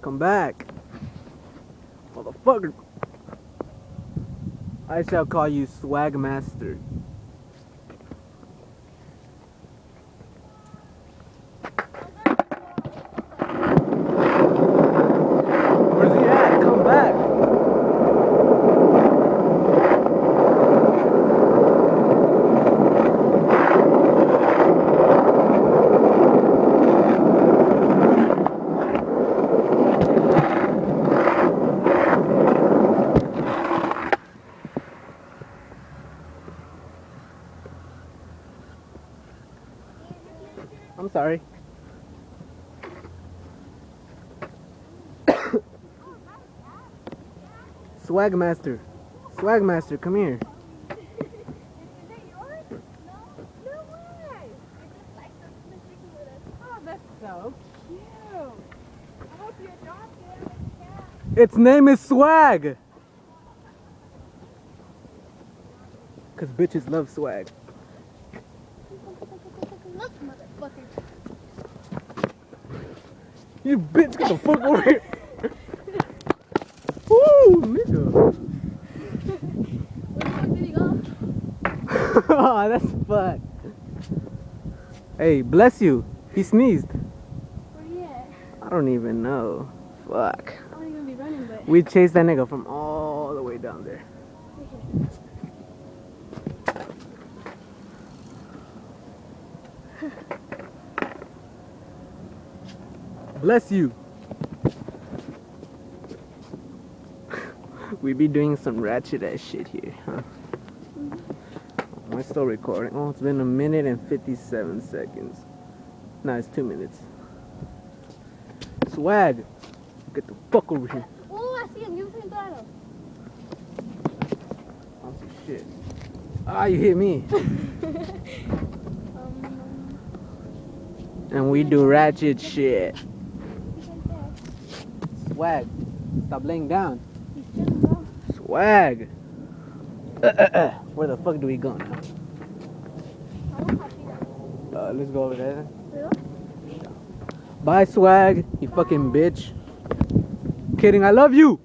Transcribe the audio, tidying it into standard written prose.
Come back. Motherfucker. I shall call you Swag Master. Where's he at? Come back. I'm sorry. Swag Master. Swag Master, come here. Is it yours? No. No way. Oh, that's so cute. I hope you adopt it. Its name is Swag. Cause bitches love swag. Look, motherfucker. You bitch, get the fuck over here. Woo, nigga. Where the fuck did he go? Oh, that's fuck. Hey, bless you. He sneezed. Where he at? I don't even know. Fuck. I don't even be running, but. We chased that nigga from all the way down there. Bless you. We be doing some ratchet ass shit here, huh? Am I still recording? Oh, it's been 1 minute and 57 seconds. No, it's 2 minutes. Swag. Get the fuck over here. Oh, I see him. Give him throttle. I don't see shit. Ah, you hit me. And we do ratchet shit. Swag. Stop laying down. Swag. Where the fuck do we go now? Let's go over there. Bye, Swag. You fucking bitch. Kidding, I love you.